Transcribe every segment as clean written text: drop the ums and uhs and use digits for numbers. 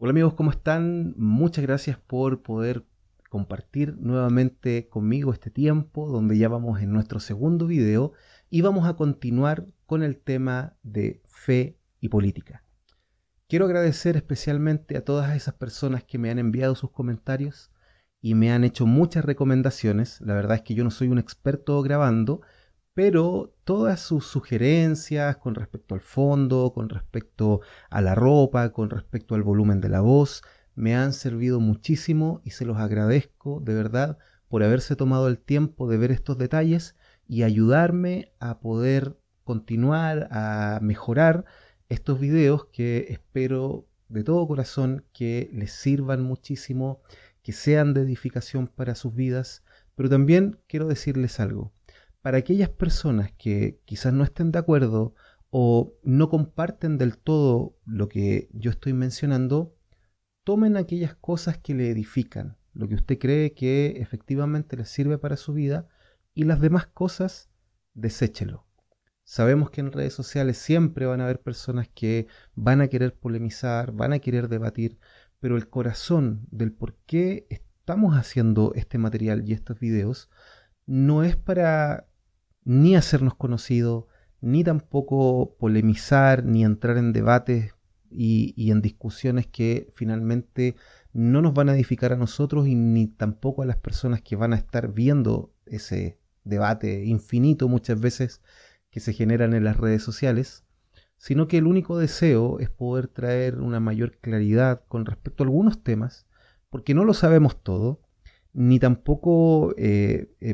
Hola amigos, ¿cómo están? Muchas gracias por poder compartir nuevamente conmigo este tiempo donde ya vamos en nuestro segundo video y vamos a continuar con el tema de fe y política. Quiero agradecer especialmente a todas esas personas que me han enviado sus comentarios y me han hecho muchas recomendaciones. La verdad es que yo no soy un experto grabando, pero todas sus sugerencias con respecto al fondo, con respecto a la ropa, con respecto al volumen de la voz, me han servido muchísimo y se los agradezco de verdad por haberse tomado el tiempo de ver estos detalles y ayudarme a poder continuar a mejorar estos videos que espero de todo corazón que les sirvan muchísimo, que sean de edificación para sus vidas, pero también quiero decirles algo. Para aquellas personas que quizás no estén de acuerdo o no comparten del todo lo que yo estoy mencionando, tomen aquellas cosas que le edifican, lo que usted cree que efectivamente les sirve para su vida y las demás cosas, deséchelo. Sabemos que en redes sociales siempre van a haber personas que van a querer polemizar, van a querer debatir, pero el corazón del por qué estamos haciendo este material y estos videos no es para ni hacernos conocidos, ni tampoco polemizar, ni entrar en debates y en discusiones que finalmente no nos van a edificar a nosotros y ni tampoco a las personas que van a estar viendo ese debate infinito muchas veces que se generan en las redes sociales, sino que el único deseo es poder traer una mayor claridad con respecto a algunos temas, porque no lo sabemos todo, ni tampoco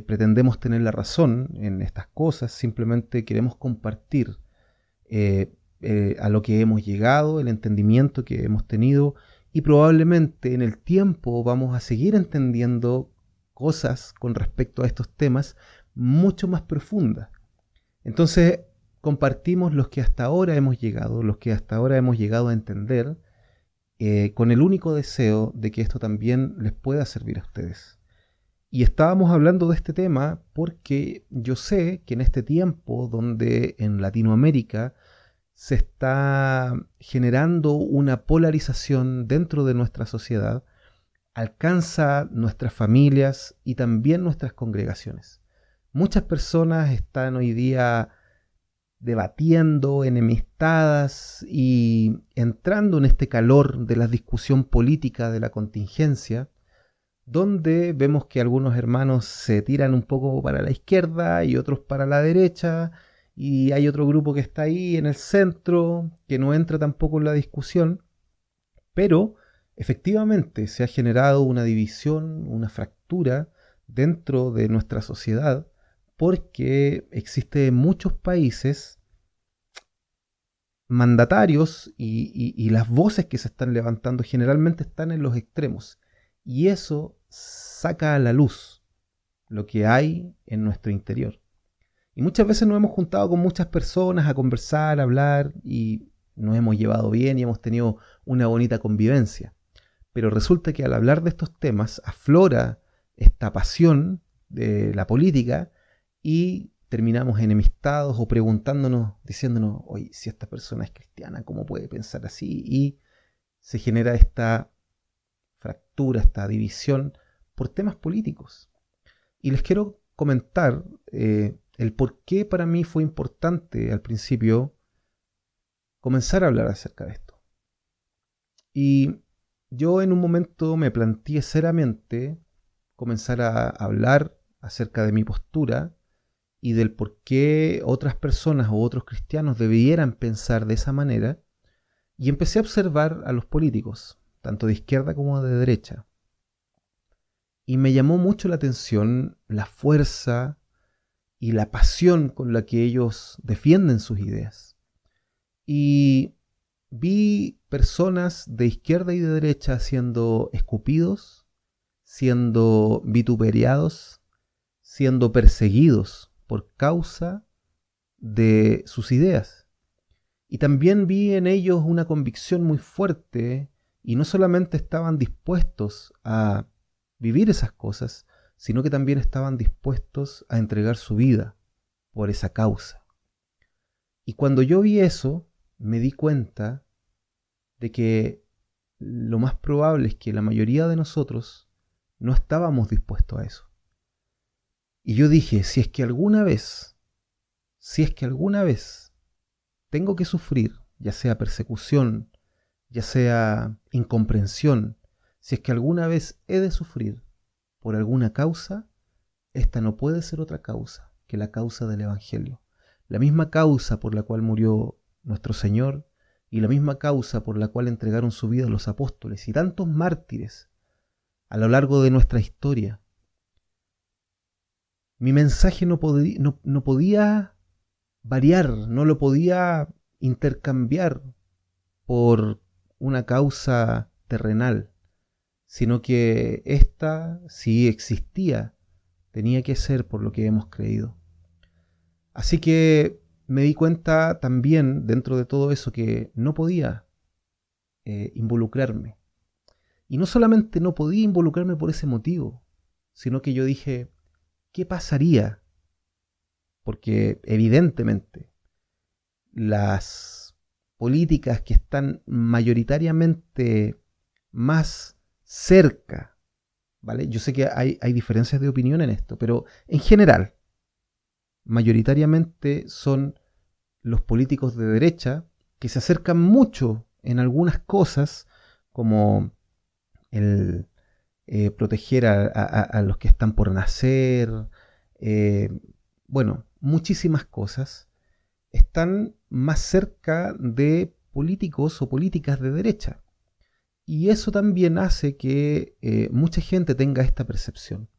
pretendemos tener la razón en estas cosas, simplemente queremos compartir eh, a lo que hemos llegado, el entendimiento que hemos tenido y probablemente en el tiempo vamos a seguir entendiendo cosas con respecto a estos temas mucho más profundas. Entonces compartimos los que hasta ahora hemos llegado, los que hasta ahora hemos llegado a entender, con el único deseo de que esto también les pueda servir a ustedes. Y estábamos hablando de este tema porque yo sé que en este tiempo donde en Latinoamérica se está generando una polarización dentro de nuestra sociedad, alcanza nuestras familias y también nuestras congregaciones. Muchas personas están hoy día debatiendo, enemistadas y entrando en este calor de la discusión política de la contingencia, donde vemos que algunos hermanos se tiran un poco para la izquierda y otros para la derecha, y hay otro grupo que está ahí en el centro, que no entra tampoco en la discusión, pero efectivamente se ha generado una división, una fractura dentro de nuestra sociedad, porque existe en muchos países mandatarios y las voces que se están levantando generalmente están en los extremos. Y eso saca a la luz lo que hay en nuestro interior. Y muchas veces nos hemos juntado con muchas personas a conversar, a hablar y nos hemos llevado bien y hemos tenido una bonita convivencia. Pero resulta que al hablar de estos temas aflora esta pasión de la política y terminamos enemistados o preguntándonos, diciéndonos, oye, si esta persona es cristiana, ¿cómo puede pensar así? Y se genera esta fractura, esta división por temas políticos. Y les quiero comentar el por qué para mí fue importante al principio comenzar a hablar acerca de esto. Y yo en un momento me planteé seriamente comenzar a hablar acerca de mi postura y del por qué otras personas o otros cristianos debieran pensar de esa manera, y empecé a observar a los políticos, tanto de izquierda como de derecha, y me llamó mucho la atención la fuerza y la pasión con la que ellos defienden sus ideas. Y vi personas de izquierda y de derecha siendo escupidos, siendo vituperiados, siendo perseguidos por causa de sus ideas. Y también vi en ellos una convicción muy fuerte y no solamente estaban dispuestos a vivir esas cosas, sino que también estaban dispuestos a entregar su vida por esa causa. Y cuando yo vi eso, me di cuenta de que lo más probable es que la mayoría de nosotros no estábamos dispuestos a eso. Y yo dije, si es que alguna vez tengo que sufrir, ya sea persecución, ya sea incomprensión, si es que alguna vez he de sufrir por alguna causa, esta no puede ser otra causa que la causa del Evangelio. La misma causa por la cual murió nuestro Señor y la misma causa por la cual entregaron su vida los apóstoles y tantos mártires a lo largo de nuestra historia. Mi mensaje no podía variar, no lo podía intercambiar por una causa terrenal, sino que esta, si existía, tenía que ser por lo que hemos creído. Así que me di cuenta también, dentro de todo eso, que no podía involucrarme. Y no solamente no podía involucrarme por ese motivo, sino que yo dije, ¿qué pasaría? Porque evidentemente las políticas que están mayoritariamente más cerca, ¿vale? Yo sé que hay diferencias de opinión en esto, pero en general, mayoritariamente son los políticos de derecha que se acercan mucho en algunas cosas, como el proteger a los que están por nacer, eh, bueno, muchísimas cosas, están más cerca de políticos o políticas de derecha. Y eso también hace que mucha gente tenga esta percepción.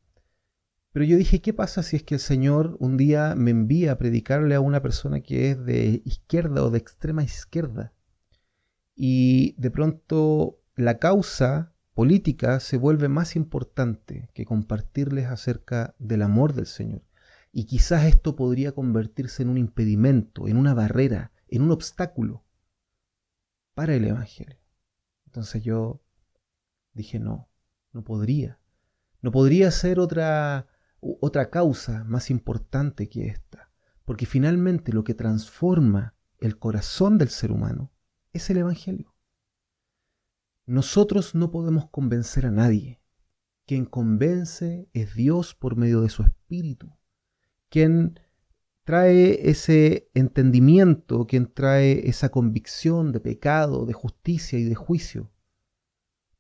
Pero yo dije, ¿qué pasa si es que el Señor un día me envía a predicarle a una persona que es de izquierda o de extrema izquierda? Y de pronto la causa política se vuelve más importante que compartirles acerca del amor del Señor. Y quizás esto podría convertirse en un impedimento, en una barrera, en un obstáculo para el Evangelio. Entonces yo dije, no podría. No podría ser otra causa más importante que esta. Porque finalmente lo que transforma el corazón del ser humano es el Evangelio. Nosotros no podemos convencer a nadie. Quien convence es Dios por medio de su Espíritu. Quien trae ese entendimiento, quien trae esa convicción de pecado, de justicia y de juicio.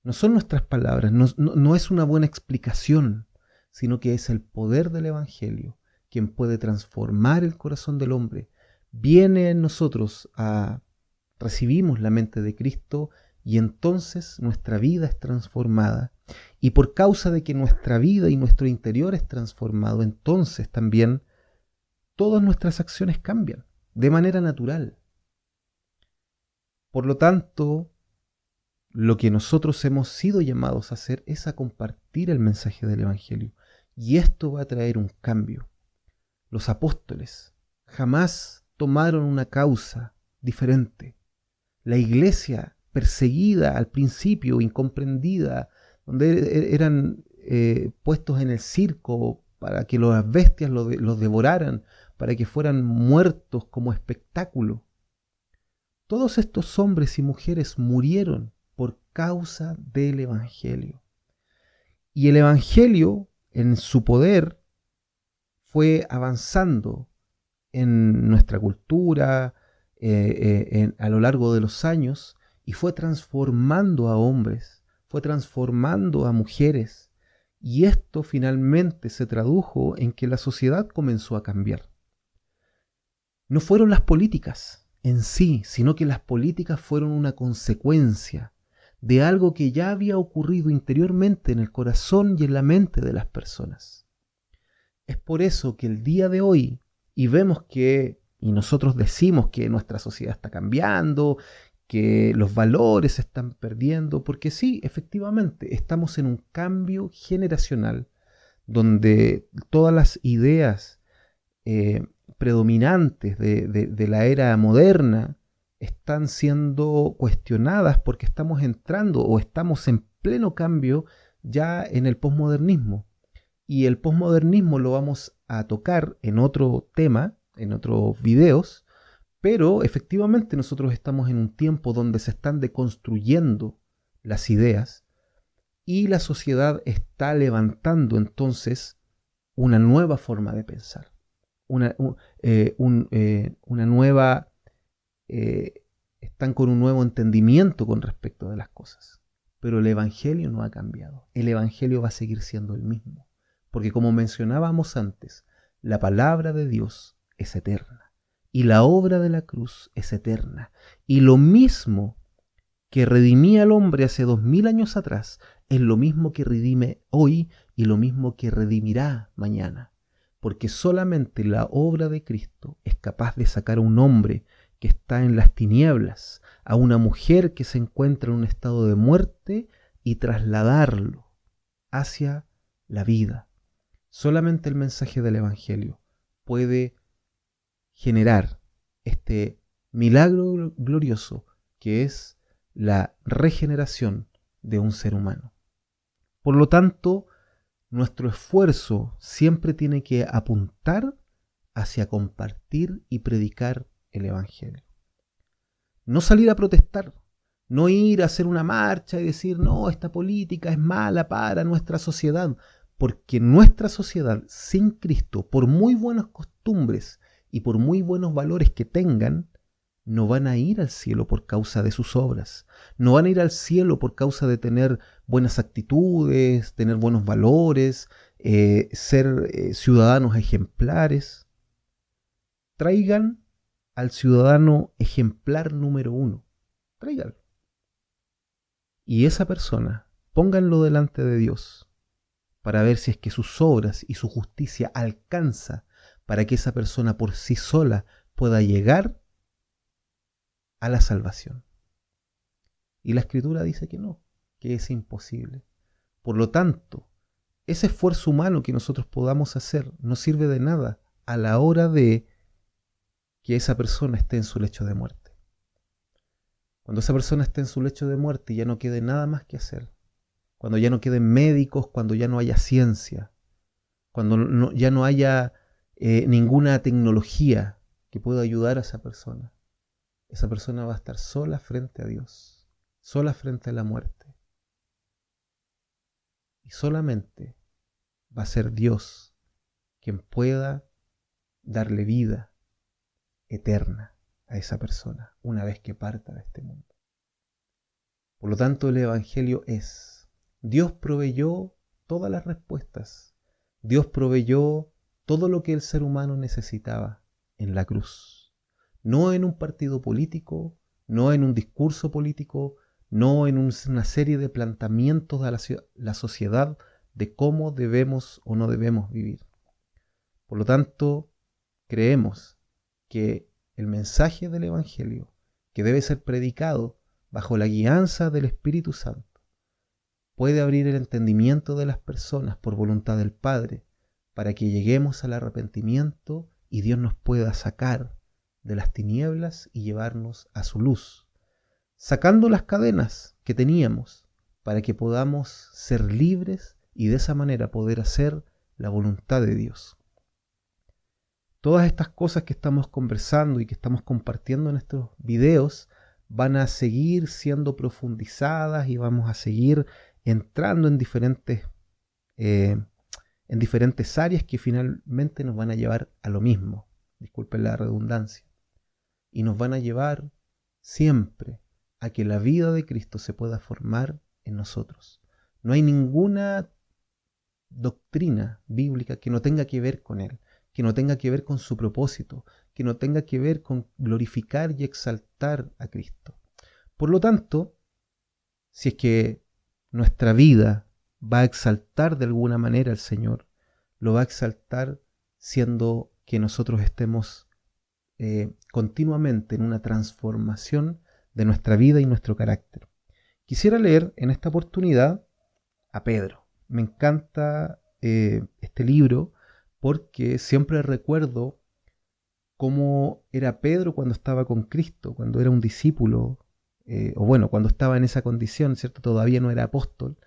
No son nuestras palabras, no es una buena explicación, sino que es el poder del Evangelio quien puede transformar el corazón del hombre. Viene en nosotros recibimos la mente de Cristo y entonces nuestra vida es transformada. Y por causa de que nuestra vida y nuestro interior es transformado, entonces también todas nuestras acciones cambian de manera natural. Por lo tanto, lo que nosotros hemos sido llamados a hacer es a compartir el mensaje del Evangelio. Y esto va a traer un cambio. Los apóstoles jamás tomaron una causa diferente. La iglesia perseguida al principio, incomprendida, donde eran puestos en el circo para que las bestias los devoraran, para que fueran muertos como espectáculo. Todos estos hombres y mujeres murieron por causa del Evangelio. Y el Evangelio, en su poder, fue avanzando en nuestra cultura, a lo largo de los años, y fue transformando a hombres, fue transformando a mujeres, y esto finalmente se tradujo en que la sociedad comenzó a cambiar. No fueron las políticas en sí, sino que las políticas fueron una consecuencia de algo que ya había ocurrido interiormente en el corazón y en la mente de las personas. Es por eso que el día de hoy, y vemos que, y nosotros decimos que nuestra sociedad está cambiando, que los valores se están perdiendo, porque sí, efectivamente, estamos en un cambio generacional donde todas las ideas predominantes de la era moderna están siendo cuestionadas porque estamos entrando o estamos en pleno cambio ya en el posmodernismo. Y el posmodernismo lo vamos a tocar en otro tema, en otros videos, pero efectivamente nosotros estamos en un tiempo donde se están deconstruyendo las ideas, y la sociedad está levantando entonces una nueva forma de pensar, una nueva, están con un nuevo entendimiento con respecto de las cosas. Pero el Evangelio no ha cambiado, el Evangelio va a seguir siendo el mismo, porque como mencionábamos antes, la palabra de Dios es eterna, y la obra de la cruz es eterna, y lo mismo que redimía al hombre hace 2000 años atrás, es lo mismo que redime hoy y lo mismo que redimirá mañana. Porque solamente la obra de Cristo es capaz de sacar a un hombre que está en las tinieblas, a una mujer que se encuentra en un estado de muerte y trasladarlo hacia la vida. Solamente el mensaje del Evangelio puede generar este milagro glorioso que es la regeneración de un ser humano. Por lo tanto, nuestro esfuerzo siempre tiene que apuntar hacia compartir y predicar el Evangelio. No salir a protestar, no ir a hacer una marcha y decir, no, esta política es mala para nuestra sociedad, porque nuestra sociedad sin Cristo, por muy buenas costumbres y por muy buenos valores que tengan, no van a ir al cielo por causa de sus obras, no van a ir al cielo por causa de tener buenas actitudes, tener buenos valores, ser ciudadanos ejemplares. Traigan al ciudadano ejemplar número 1, tráiganlo. Y esa persona, pónganlo delante de Dios para ver si es que sus obras y su justicia alcanza para que esa persona por sí sola pueda llegar a la salvación. Y la Escritura dice que no, que es imposible. Por lo tanto, ese esfuerzo humano que nosotros podamos hacer no sirve de nada a la hora de que esa persona esté en su lecho de muerte. Cuando esa persona esté en su lecho de muerte y ya no quede nada más que hacer, cuando ya no queden médicos, cuando ya no haya ciencia, cuando ya no haya ninguna tecnología que pueda ayudar a esa persona va a estar sola frente a Dios, sola frente a la muerte. Y solamente va a ser Dios quien pueda darle vida eterna a esa persona una vez que parta de este mundo. Por lo tanto, el Evangelio es: Dios proveyó todas las respuestas, Dios proveyó todo lo que el ser humano necesitaba en la cruz. No en un partido político, no en un discurso político, no en una serie de planteamientos a la sociedad de cómo debemos o no debemos vivir. Por lo tanto, creemos que el mensaje del Evangelio, que debe ser predicado bajo la guianza del Espíritu Santo, puede abrir el entendimiento de las personas por voluntad del Padre para que lleguemos al arrepentimiento y Dios nos pueda sacar de las tinieblas y llevarnos a su luz, sacando las cadenas que teníamos para que podamos ser libres y de esa manera poder hacer la voluntad de Dios. Todas estas cosas que estamos conversando y que estamos compartiendo en estos videos van a seguir siendo profundizadas y vamos a seguir entrando en diferentes áreas que finalmente nos van a llevar a lo mismo, disculpen la redundancia, y nos van a llevar siempre a que la vida de Cristo se pueda formar en nosotros. No hay ninguna doctrina bíblica que no tenga que ver con Él, que no tenga que ver con su propósito, que no tenga que ver con glorificar y exaltar a Cristo. Por lo tanto, si es que nuestra vida va a exaltar de alguna manera al Señor, lo va a exaltar siendo que nosotros estemos continuamente en una transformación de nuestra vida y nuestro carácter. Quisiera leer en esta oportunidad a Pedro. Me encanta este libro porque siempre recuerdo cómo era Pedro cuando estaba con Cristo, cuando era un discípulo, cuando estaba en esa condición, ¿cierto? Todavía no era apóstol,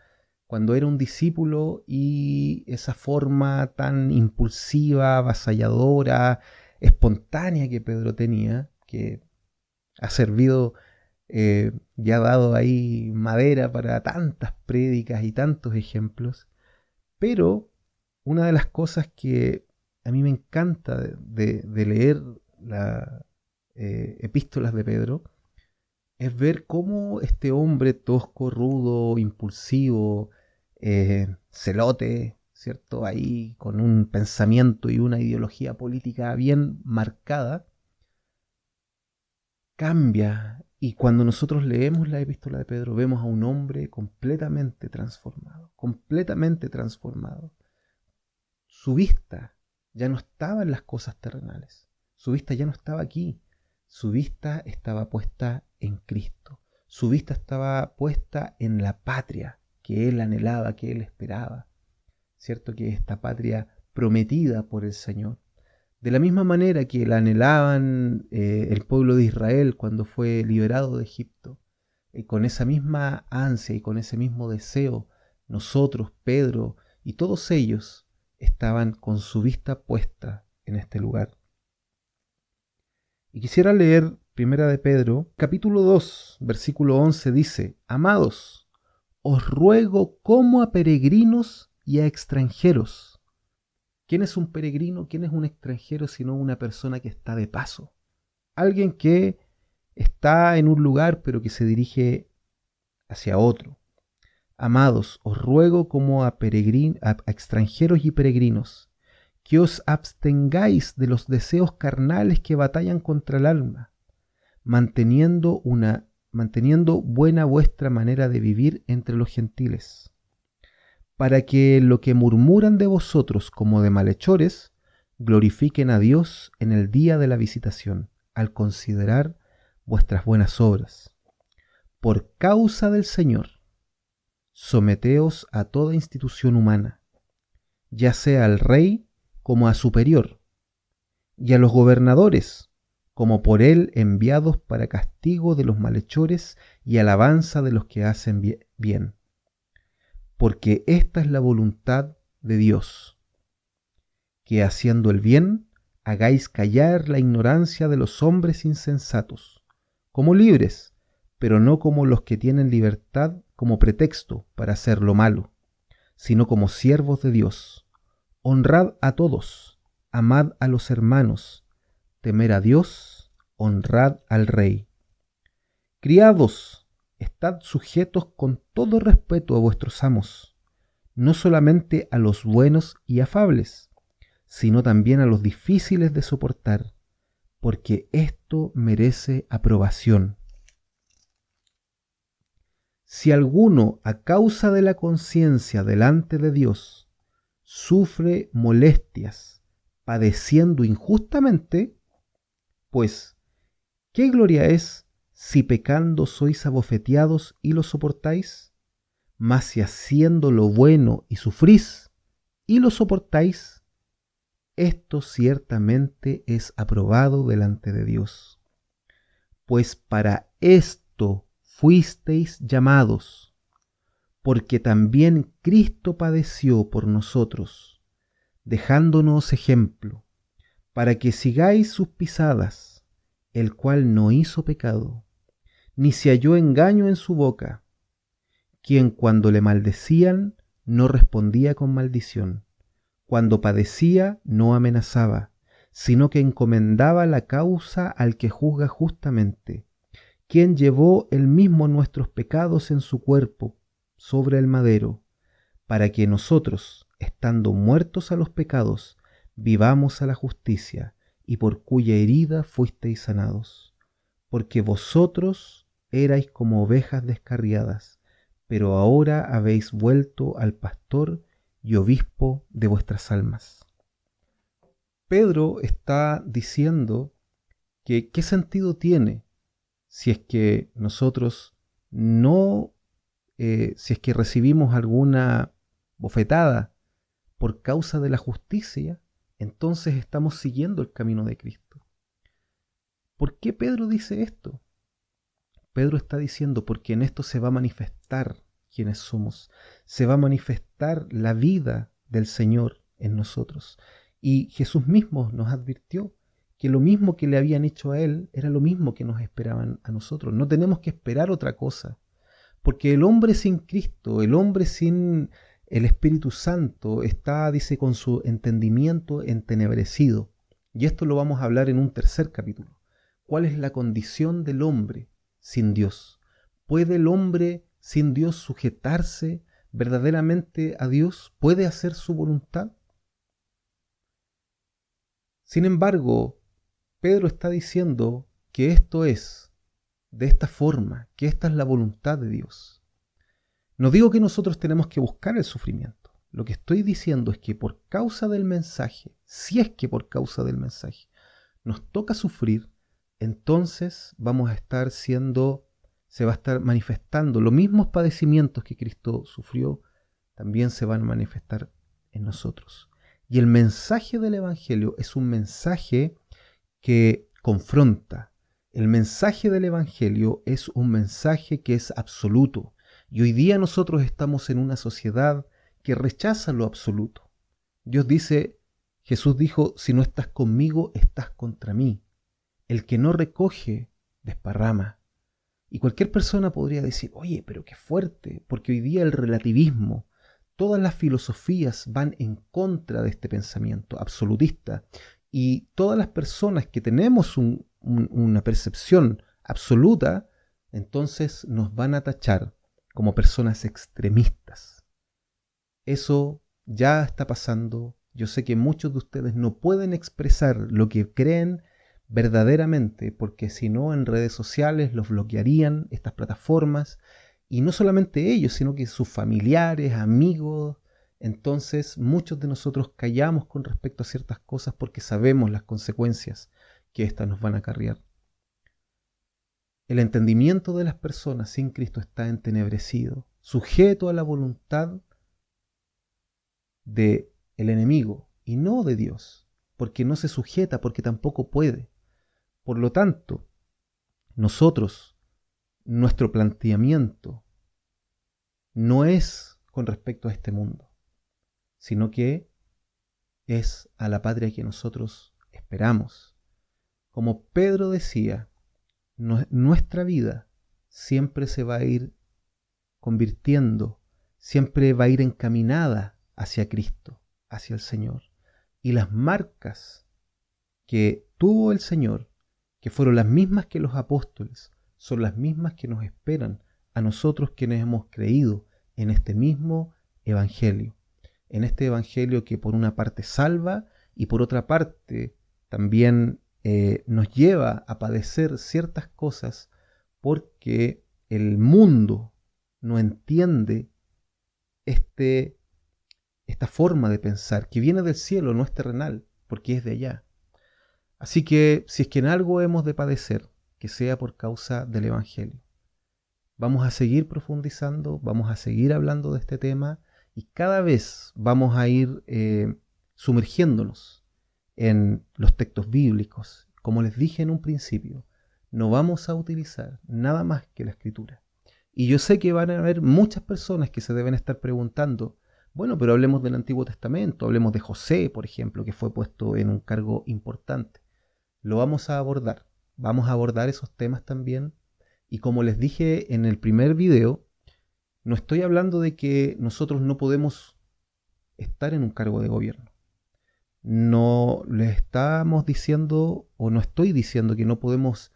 cuando era un discípulo y esa forma tan impulsiva, avasalladora, espontánea que Pedro tenía, que ha servido ya ha dado ahí madera para tantas prédicas y tantos ejemplos, pero una de las cosas que a mí me encanta de leer las epístolas de Pedro es ver cómo este hombre tosco, rudo, impulsivo, celote, ¿cierto? Ahí con un pensamiento y una ideología política bien marcada, cambia. Y cuando nosotros leemos la epístola de Pedro, vemos a un hombre completamente transformado, completamente transformado. Su vista ya no estaba en las cosas terrenales, su vista ya no estaba aquí, su vista estaba puesta en Cristo, su vista estaba puesta en la patria que él anhelaba, que él esperaba, ¿cierto? Que esta patria prometida por el Señor. De la misma manera que la anhelaban el pueblo de Israel cuando fue liberado de Egipto, con esa misma ansia y con ese mismo deseo, nosotros, Pedro y todos ellos estaban con su vista puesta en este lugar. Y quisiera leer Primera de Pedro, capítulo 2, versículo 11, dice: Amados, os ruego como a peregrinos y a extranjeros. ¿Quién es un peregrino? ¿Quién es un extranjero sino una persona que está de paso? Alguien que está en un lugar pero que se dirige hacia otro. Amados, os ruego como a extranjeros y peregrinos, que os abstengáis de los deseos carnales que batallan contra el alma, manteniendo buena vuestra manera de vivir entre los gentiles, para que lo que murmuran de vosotros como de malhechores, glorifiquen a Dios en el día de la visitación, al considerar vuestras buenas obras. Por causa del Señor, someteos a toda institución humana, ya sea al rey como a superior, y a los gobernadores, como por él enviados para castigo de los malhechores y alabanza de los que hacen bien. Porque esta es la voluntad de Dios, que haciendo el bien, hagáis callar la ignorancia de los hombres insensatos, como libres, pero no como los que tienen libertad como pretexto para hacer lo malo, sino como siervos de Dios. Honrad a todos, amad a los hermanos, temer a Dios, honrad al Rey. Criados, estad sujetos con todo respeto a vuestros amos, no solamente a los buenos y afables, sino también a los difíciles de soportar, porque esto merece aprobación. Si alguno, a causa de la conciencia delante de Dios, sufre molestias, padeciendo injustamente, pues, ¿qué gloria es si pecando sois abofeteados y lo soportáis? Mas si haciendo lo bueno y sufrís y lo soportáis, esto ciertamente es aprobado delante de Dios. Pues para esto fuisteis llamados, porque también Cristo padeció por nosotros, dejándonos ejemplo, para que sigáis sus pisadas, el cual no hizo pecado, ni se halló engaño en su boca, quien cuando le maldecían no respondía con maldición, cuando padecía no amenazaba, sino que encomendaba la causa al que juzga justamente, quien llevó él mismo nuestros pecados en su cuerpo sobre el madero, para que nosotros, estando muertos a los pecados, vivamos a la justicia, y por cuya herida fuisteis sanados. Porque vosotros erais como ovejas descarriadas, pero ahora habéis vuelto al pastor y obispo de vuestras almas. Pedro está diciendo que qué sentido tiene si es que nosotros no, si es que recibimos alguna bofetada por causa de la justicia, entonces estamos siguiendo el camino de Cristo. ¿Por qué Pedro dice esto? Pedro está diciendo porque en esto se va a manifestar quiénes somos, se va a manifestar la vida del Señor en nosotros. Y Jesús mismo nos advirtió que lo mismo que le habían hecho a él era lo mismo que nos esperaban a nosotros. No tenemos que esperar otra cosa, porque el hombre sin Cristo, el hombre sin el Espíritu Santo está, dice, con su entendimiento entenebrecido. Y esto lo vamos a hablar en un tercer capítulo. ¿Cuál es la condición del hombre sin Dios? ¿Puede el hombre sin Dios sujetarse verdaderamente a Dios? ¿Puede hacer su voluntad? Sin embargo, Pedro está diciendo que esto es de esta forma, que esta es la voluntad de Dios. No digo que nosotros tenemos que buscar el sufrimiento. Lo que estoy diciendo es que por causa del mensaje, si es que por causa del mensaje nos toca sufrir, entonces vamos a estar se va a estar manifestando los mismos padecimientos que Cristo sufrió, también se van a manifestar en nosotros. Y el mensaje del Evangelio es un mensaje que confronta. El mensaje del Evangelio es un mensaje que es absoluto. Y hoy día nosotros estamos en una sociedad que rechaza lo absoluto. Dios dice, Jesús dijo, si no estás conmigo, estás contra mí. El que no recoge, desparrama. Y cualquier persona podría decir, oye, pero qué fuerte, porque hoy día el relativismo, todas las filosofías van en contra de este pensamiento absolutista. Y todas las personas que tenemos una percepción absoluta, entonces nos van a tachar como personas extremistas. Eso ya está pasando. Yo sé que muchos de ustedes no pueden expresar lo que creen verdaderamente, porque si no en redes sociales los bloquearían estas plataformas, y no solamente ellos, sino que sus familiares, amigos. Entonces muchos de nosotros callamos con respecto a ciertas cosas porque sabemos las consecuencias que éstas nos van a acarrear. El entendimiento de las personas sin Cristo está entenebrecido, sujeto a la voluntad del enemigo y no de Dios, porque no se sujeta, porque tampoco puede. Por lo tanto, nosotros, nuestro planteamiento no es con respecto a este mundo, sino que es a la patria que nosotros esperamos. Como Pedro decía, nuestra vida siempre se va a ir convirtiendo, siempre va a ir encaminada hacia Cristo, hacia el Señor. Y las marcas que tuvo el Señor, que fueron las mismas que los apóstoles, son las mismas que nos esperan a nosotros quienes hemos creído en este mismo Evangelio. En este Evangelio que por una parte salva y por otra parte también nos lleva a padecer ciertas cosas porque el mundo no entiende esta forma de pensar que viene del cielo, no es terrenal, porque es de allá. Así que si es que en algo hemos de padecer, que sea por causa del Evangelio. Vamos a seguir profundizando, vamos a seguir hablando de este tema y cada vez vamos a ir sumergiéndonos en los textos bíblicos. Como les dije en un principio, no vamos a utilizar nada más que la Escritura. Y yo sé que van a haber muchas personas que se deben estar preguntando, bueno, pero hablemos del Antiguo Testamento, hablemos de José, por ejemplo, que fue puesto en un cargo importante. Lo vamos a abordar esos temas también. Y como les dije en el primer video, no estoy hablando de que nosotros no podemos estar en un cargo de gobierno. No les estamos diciendo, o no estoy diciendo que no podemos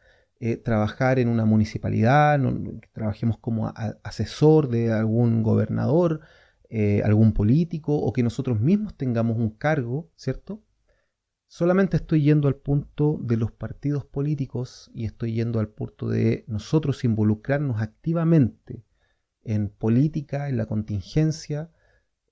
trabajar en una municipalidad, que trabajemos como asesor de algún gobernador, algún político, o que nosotros mismos tengamos un cargo, ¿cierto? Solamente estoy yendo al punto de los partidos políticos y estoy yendo al punto de nosotros involucrarnos activamente en política, en la contingencia.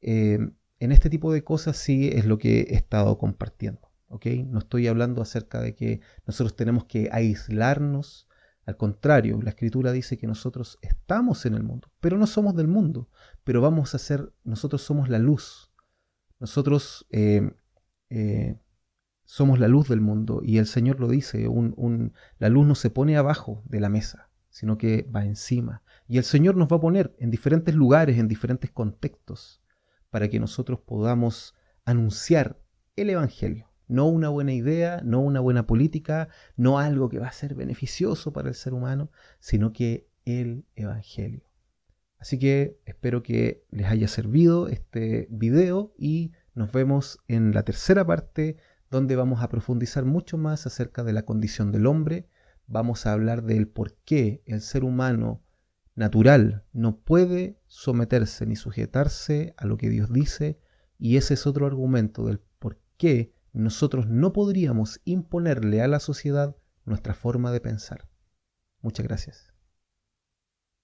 En este tipo de cosas sí es lo que he estado compartiendo, ¿ok? No estoy hablando acerca de que nosotros tenemos que aislarnos. Al contrario, la Escritura dice que nosotros estamos en el mundo, pero no somos del mundo, pero nosotros somos la luz. Nosotros somos la luz del mundo y el Señor lo dice, la luz no se pone abajo de la mesa, sino que va encima. Y el Señor nos va a poner en diferentes lugares, en diferentes contextos, para que nosotros podamos anunciar el Evangelio. No una buena idea, no una buena política, no algo que va a ser beneficioso para el ser humano, sino que el Evangelio. Así que espero que les haya servido este video y nos vemos en la tercera parte, donde vamos a profundizar mucho más acerca de la condición del hombre. Vamos a hablar del por qué el ser humano natural no puede someterse ni sujetarse a lo que Dios dice, y ese es otro argumento del por qué nosotros no podríamos imponerle a la sociedad nuestra forma de pensar. Muchas gracias.